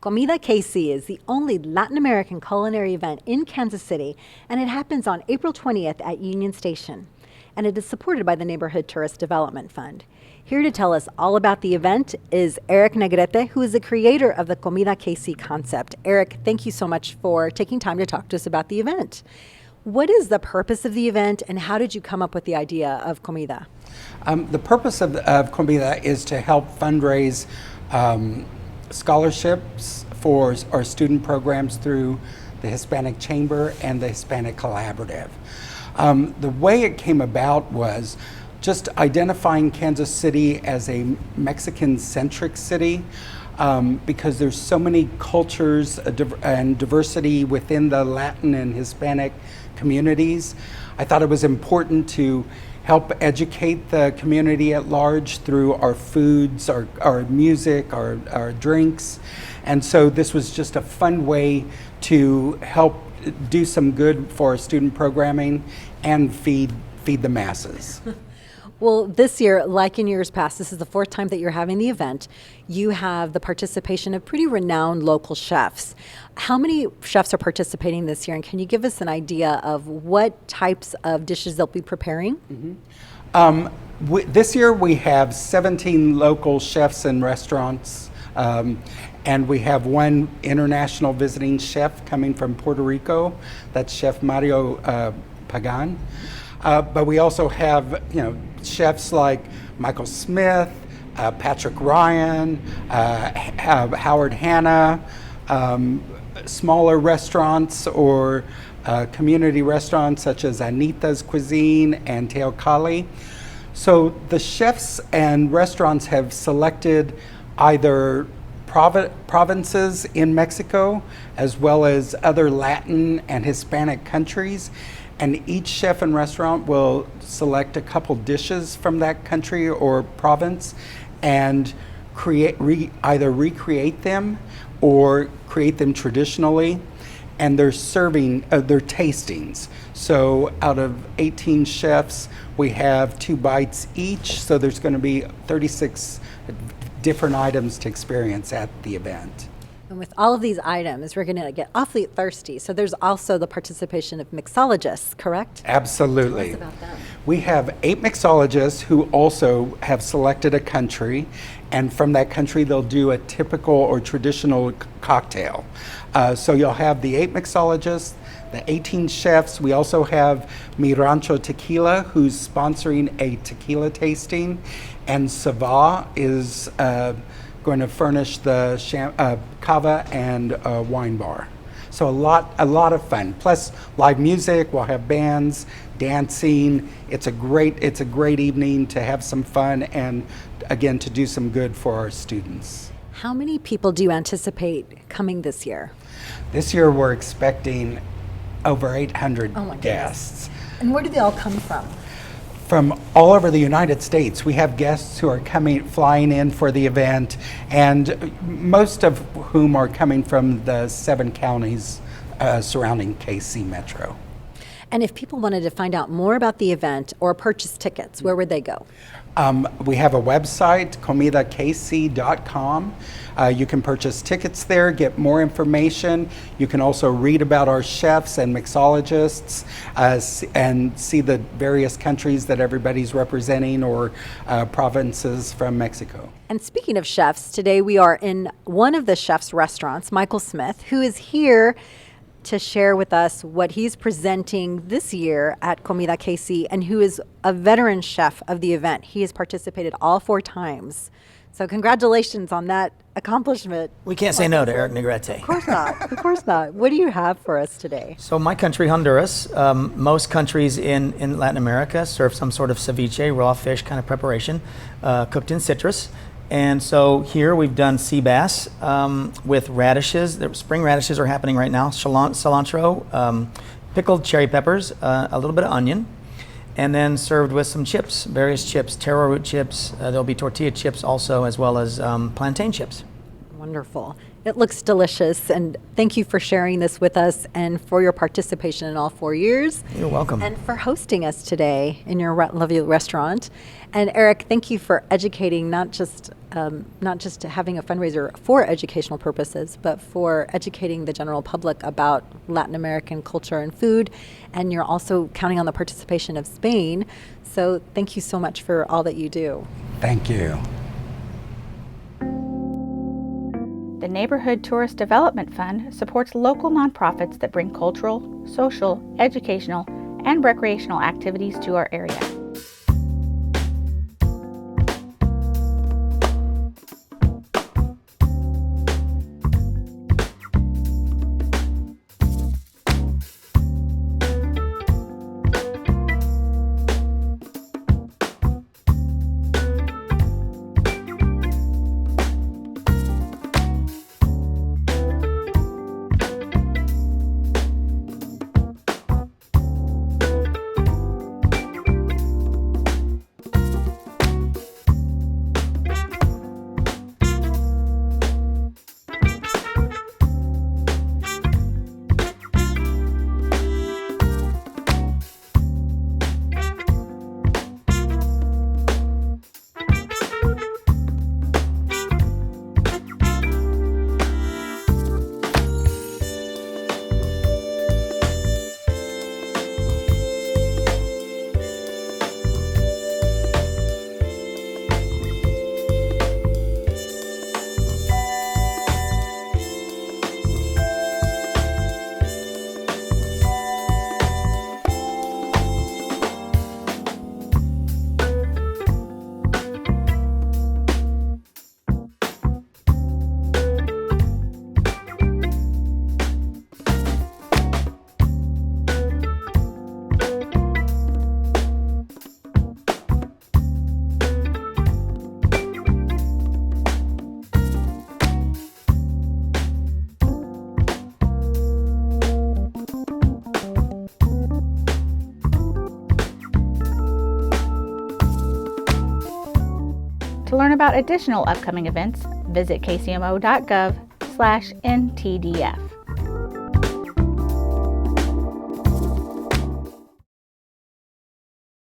ComidaKC is the only Latin American culinary event in Kansas City, and it happens on April 20th at Union Station. And it is supported by the Neighborhood Tourist Development Fund. Here to tell us all about the event is Eric Negrete, who is the creator of the ComidaKC concept. Eric, thank you so much for taking time to talk to us about the event. What is the purpose of the event, and how did you come up with the idea of Comida? The purpose of Comida is to help fundraise scholarships for our student programs through the Hispanic Chamber and the Hispanic Collaborative. The way it came about was just identifying Kansas City as a Mexican-centric city, because there's so many cultures and diversity within the Latin and Hispanic communities. I thought it was important to help educate the community at large through our foods, our music, our drinks. And so this was just a fun way to help do some good for our student programming and feed the masses. Well, this year, like in years past, this is the fourth time that you're having the event. You have the participation of pretty renowned local chefs. How many chefs are participating this year, and can you give us an idea of what types of dishes they'll be preparing? This year we have 17 local chefs and restaurants, and we have one international visiting chef coming from Puerto Rico. That's Chef Mario Pagan. But we also have, chefs like Michael Smith, Patrick Ryan, Howard Hanna, smaller restaurants or community restaurants such as Anita's Cuisine and Teocalli. So the chefs and restaurants have selected either provinces in Mexico as well as other Latin and Hispanic countries. And each chef and restaurant will select a couple dishes from that country or province and either recreate them or create them traditionally. And they're serving, they're tastings. So out of 18 chefs, we have 2 bites each. So there's going to be 36 different items to experience at the event. And with all of these items, we're going to get awfully thirsty. So there's also the participation of mixologists, correct? Absolutely. Tell us about them. We have 8 mixologists who also have selected a country, and from that country they'll do a typical or traditional cocktail. So you'll have the 8 mixologists, the 18 chefs. We also have Mi Rancho Tequila, who's sponsoring a tequila tasting, and Sava is going to furnish the cava and wine bar. So a lot of fun. Plus live music. We'll have bands, dancing. It's a great evening to have some fun and again to do some good for our students. How many people do you anticipate coming this year? This year we're expecting over 800 guests. And where do they all come from? From all over the United States. We have guests who are flying in for the event, and most of whom are coming from the 7 counties surrounding KC Metro. And if people wanted to find out more about the event or purchase tickets, where would they go? We have a website, ComidaKC.com. You can purchase tickets there, get more information. You can also read about our chefs and mixologists and see the various countries that everybody's representing or provinces from Mexico. And speaking of chefs, today we are in one of the chef's restaurants, Michael Smith, who is here to share with us what he's presenting this year at ComidaKC, and who is a veteran chef of the event. He has participated all 4 times. So congratulations on that accomplishment. We can't say no to Eric Negrete. Of course not. Of course not. What do you have for us today? So my country, Honduras, most countries in Latin America serve some sort of ceviche, raw fish kind of preparation, cooked in citrus. And so here we've done sea bass with radishes. The spring radishes are happening right now. Cilantro, pickled cherry peppers, a little bit of onion, and then served with some chips, various chips, taro root chips. There'll be tortilla chips also, as well as plantain chips. Wonderful. It looks delicious, and thank you for sharing this with us and for your participation in all 4 years. You're welcome. And for hosting us today in your lovely restaurant. And Eric, thank you for educating, not just having a fundraiser for educational purposes, but for educating the general public about Latin American culture and food. And you're also counting on the participation of Spain. So thank you so much for all that you do. Thank you. The Neighborhood Tourist Development Fund supports local nonprofits that bring cultural, social, educational, and recreational activities to our area. To learn about additional upcoming events, visit kcmo.gov/NTDF.